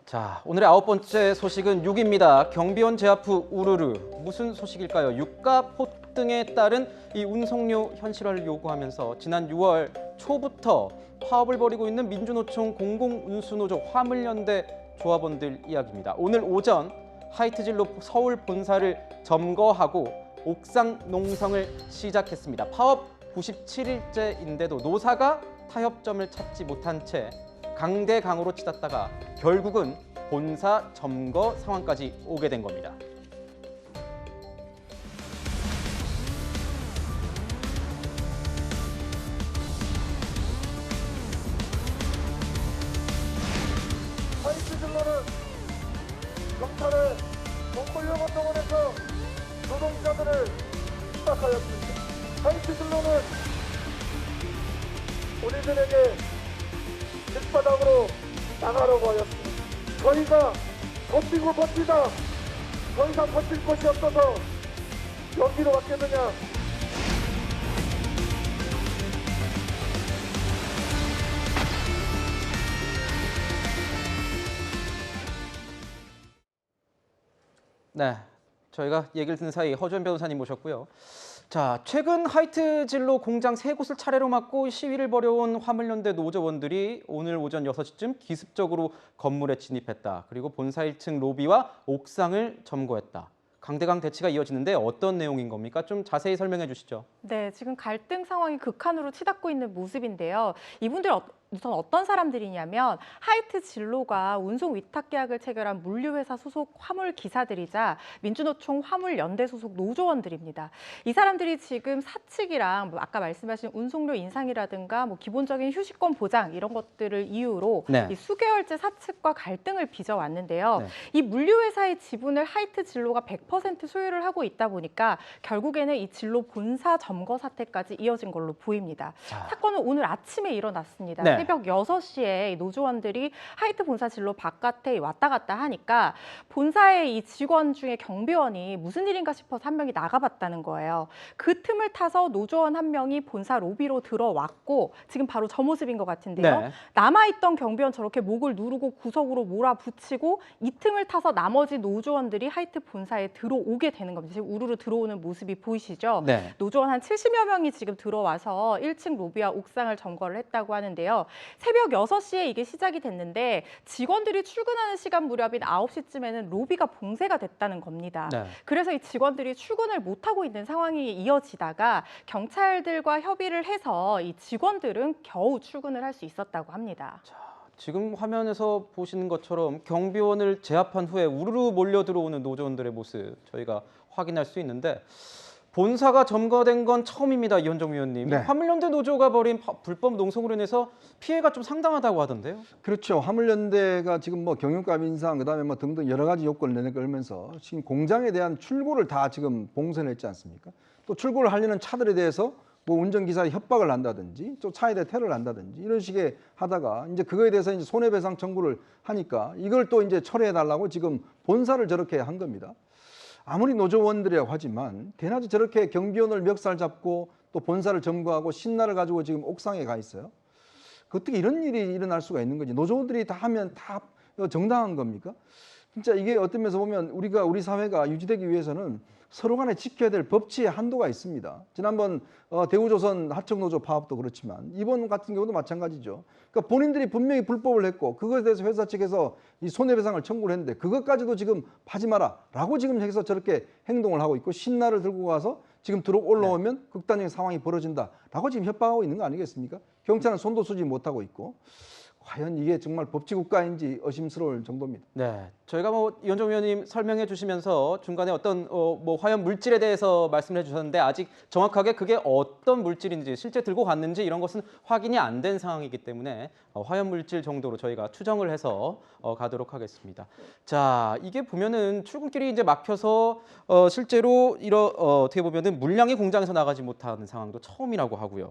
자, 오늘의 9번째 소식은 6입니다. 경비원 제압 후 우르르. 무슨 소식일까요? 유가 폭등에 따른 이 운송료 현실화를 요구하면서 지난 6월 초부터 파업을 벌이고 있는 민주노총 공공운수노조 화물연대 조합원들 이야기입니다. 오늘 오전 하이트진로 서울 본사를 점거하고 옥상 농성을 시작했습니다. 파업 97일째인데도 노사가 타협점을 찾지 못한 채 강대강으로 치닫다가 결국은 본사 점거 상황까지 오게 된 겁니다. 하이트진로는 경찰의 동물영업 동원해서 노동자들을 핍박하였습니다. 하이트진로는 우리들에게 길바닥으로 나가라고 하였습니다. 저희가 버티고 버티다 더 이상 버틸 곳이 없어서 여기로 왔게 되냐. 네, 저희가 얘기를 듣는 사이 허주현 변호사님 모셨고요. 자, 최근 하이트진로 공장 3곳을 차례로 막고 시위를 벌여온 화물연대 노조원들이 오늘 오전 6시쯤 기습적으로 건물에 진입했다. 그리고 본사 1층 로비와 옥상을 점거했다. 강대강 대치가 이어지는데 어떤 내용인 겁니까? 좀 자세히 설명해 주시죠. 네, 지금 갈등 상황이 극한으로 치닫고 있는 모습인데요. 이분들 우선 어떤 사람들이냐면 하이트진로가 운송 위탁 계약을 체결한 물류회사 소속 화물 기사들이자 민주노총 화물연대 소속 노조원들입니다. 이 사람들이 지금 사측이랑 아까 말씀하신 운송료 인상이라든가 기본적인 휴식권 보장 이런 것들을 이유로 네. 이 수개월째 사측과 갈등을 빚어왔는데요. 네. 이 물류회사의 지분을 하이트진로가 100% 소유를 하고 있다 보니까 결국에는 이 진로 본사 점거 사태까지 이어진 걸로 보입니다. 자. 사건은 오늘 아침에 일어났습니다. 네. 새벽 6시에 노조원들이 하이트 본사 진로 바깥에 왔다 갔다 하니까 본사의 이 직원 중에 경비원이 무슨 일인가 싶어서 한 명이 나가봤다는 거예요. 그 틈을 타서 노조원 한 명이 본사 로비로 들어왔고 지금 바로 저 모습인 것 같은데요. 네. 남아있던 경비원 저렇게 목을 누르고 구석으로 몰아붙이고 이 틈을 타서 나머지 노조원들이 하이트 본사에 들어오게 되는 겁니다. 지금 우르르 들어오는 모습이 보이시죠? 네. 노조원 한 70여 명이 지금 들어와서 1층 로비와 옥상을 점거를 했다고 하는데요. 새벽 6시에 이게 시작이 됐는데 직원들이 출근하는 시간 무렵인 9시쯤에는 로비가 봉쇄가 됐다는 겁니다. 네. 그래서 이 직원들이 출근을 못하고 있는 상황이 이어지다가 경찰들과 협의를 해서 이 직원들은 겨우 출근을 할 수 있었다고 합니다. 지금 화면에서 보시는 것처럼 경비원을 제압한 후에 우르르 몰려 들어오는 노조원들의 모습 저희가 확인할 수 있는데 본사가 점거된 건 처음입니다. 이현정 위원님. 네. 화물연대 노조가 벌인 불법 농성으로 인해서 피해가 좀 상당하다고 하던데요. 그렇죠. 화물연대가 지금 경유값 인상 그다음에 등등 여러 가지 요건을 내걸면서 지금 공장에 대한 출고를 다 지금 봉쇄를 했지 않습니까? 또 출고를 하려는 차들에 대해서 운전기사에 협박을 한다든지 또 차에 대해 테러를 한다든지 이런 식의 하다가 이제 그거에 대해서 이제 손해배상 청구를 하니까 이걸 또 이제 철회해 달라고 지금 본사를 저렇게 한 겁니다. 아무리 노조원들이라고 하지만 대낮에 저렇게 경비원을 멱살 잡고 또 본사를 점거하고 신나를 가지고 지금 옥상에 가 있어요. 어떻게 이런 일이 일어날 수가 있는 거지? 노조원들이 다 하면 다 정당한 겁니까? 진짜 이게 어떤 면에서 보면 우리 사회가 유지되기 위해서는 서로 간에 지켜야 될 법치의 한도가 있습니다. 지난번 대우조선 하청노조 파업도 그렇지만 이번 같은 경우도 마찬가지죠. 그러니까 본인들이 분명히 불법을 했고 그것에 대해서 회사 측에서 이 손해배상을 청구를 했는데 그것까지도 지금 하지 마라 라고 지금 해서 저렇게 행동을 하고 있고 신나를 들고 가서 지금 들어 올라오면 극단적인 상황이 벌어진다라고 지금 협박하고 있는 거 아니겠습니까? 경찰은 손도 쓰지 못하고 있고 과연 이게 정말 법치국가인지 의심스러울 정도입니다. 네, 저희가 이현정 위원님 설명해 주시면서 중간에 어떤 화염 물질에 대해서 말씀을 해주셨는데 아직 정확하게 그게 어떤 물질인지 실제 들고 갔는지 이런 것은 확인이 안 된 상황이기 때문에 화염 물질 정도로 저희가 추정을 해서 가도록 하겠습니다. 자, 이게 보면은 출근길이 이제 막혀서 실제로 어떻게 보면은 물량이 공장에서 나가지 못하는 상황도 처음이라고 하고요.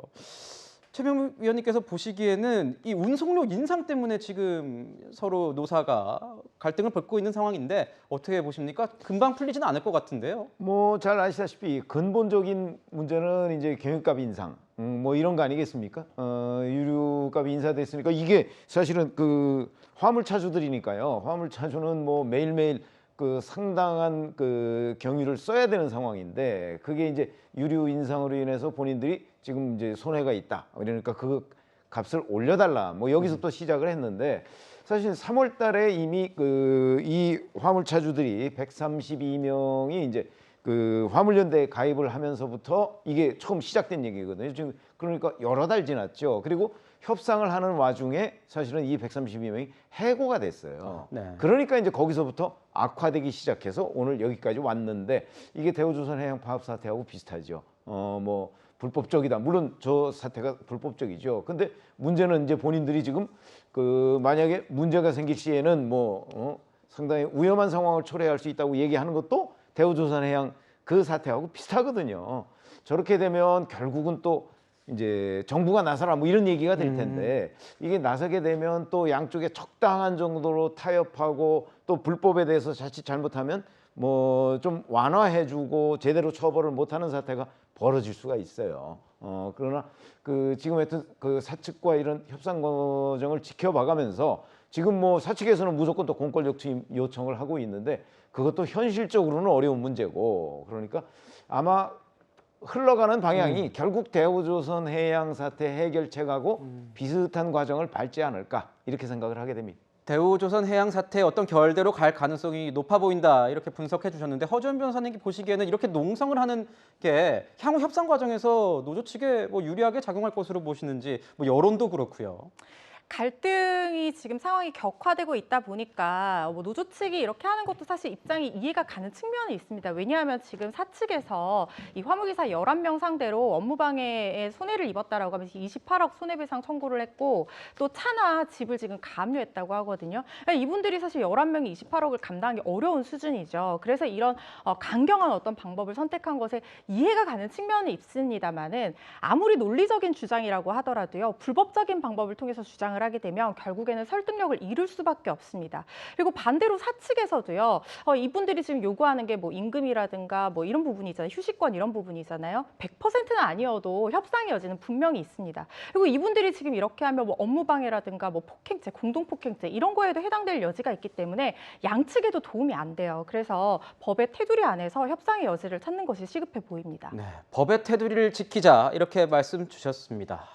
최병우 위원님께서 보시기에는 이 운송료 인상 때문에 지금 서로 노사가 갈등을 벌이고 있는 상황인데 어떻게 보십니까? 금방 풀리지는 않을 것 같은데요. 뭐 잘 아시다시피 근본적인 문제는 이제 경유값 인상 뭐 이런 거 아니겠습니까? 유류값이 인사됐으니까 이게 사실은 그 화물차주들이니까요. 화물차주는 뭐 매일매일 그 상당한 그 경유를 써야 되는 상황인데 그게 이제 유류 인상으로 인해서 본인들이 지금 이제 손해가 있다. 그러니까 그 값을 올려달라. 뭐 여기서 또 시작을 했는데 사실 3월 달에 이미 그 이 화물차주들이 132명이 이제 그 화물연대에 가입을 하면서부터 이게 처음 시작된 얘기거든요. 지금 그러니까 여러 달 지났죠. 그리고 협상을 하는 와중에 사실은 이 132명이 해고가 됐어요. 네. 그러니까 이제 거기서부터 악화되기 시작해서 오늘 여기까지 왔는데 이게 대우조선해양 파업 사태하고 비슷하죠. 뭐 불법적이다. 물론 저 사태가 불법적이죠. 근데 문제는 이제 본인들이 지금 그 만약에 문제가 생길 시에는 뭐 상당히 위험한 상황을 초래할 수 있다고 얘기하는 것도 대우조선해양 그 사태하고 비슷하거든요. 저렇게 되면 결국은 또 이제 정부가 나서라 뭐 이런 얘기가 될 텐데 이게 나서게 되면 또 양쪽에 적당한 정도로 타협하고 또 불법에 대해서 자칫 잘못하면 뭐 좀 완화해주고 제대로 처벌을 못하는 사태가 벌어질 수가 있어요. 그러나 그 지금 하여튼 그 사측과 이런 협상 과정을 지켜봐가면서 지금 뭐 사측에서는 무조건 또 공권력 투입 요청을 하고 있는데 그것도 현실적으로는 어려운 문제고 그러니까 아마 흘러가는 방향이 결국 대우조선 해양 사태 해결책하고 비슷한 과정을 밟지 않을까 이렇게 생각을 하게 됩니다. 대우조선 해양 사태의 어떤 결대로 갈 가능성이 높아 보인다 이렇게 분석해 주셨는데 허지원 변호사님 보시기에는 이렇게 농성을 하는 게 향후 협상 과정에서 노조 측에 뭐 유리하게 작용할 것으로 보시는지 뭐 여론도 그렇고요. 갈등이 지금 상황이 격화되고 있다 보니까 뭐 노조 측이 이렇게 하는 것도 사실 입장이 이해가 가는 측면이 있습니다. 왜냐하면 지금 사측에서 이 화물기사 11명 상대로 업무방해에 손해를 입었다라고 하면서 28억 손해배상 청구를 했고 또 차나 집을 지금 가압류했다고 하거든요. 그러니까 이분들이 사실 11명이 28억을 감당하기 어려운 수준이죠. 그래서 이런 강경한 어떤 방법을 선택한 것에 이해가 가는 측면이 있습니다만은 아무리 논리적인 주장이라고 하더라도요. 불법적인 방법을 통해서 주장을 하게 되면 결국에는 설득력을 잃을 수밖에 없습니다. 그리고 반대로 사측에서도요. 이분들이 지금 요구하는 게 뭐 임금이라든가 뭐 이런 부분이잖아요. 휴식권 이런 부분이잖아요. 100%는 아니어도 협상의 여지는 분명히 있습니다. 그리고 이분들이 지금 이렇게 하면 뭐 업무방해라든가 뭐 폭행죄, 공동폭행죄 이런 거에도 해당될 여지가 있기 때문에 양측에도 도움이 안 돼요. 그래서 법의 테두리 안에서 협상의 여지를 찾는 것이 시급해 보입니다. 네, 법의 테두리를 지키자 이렇게 말씀 주셨습니다.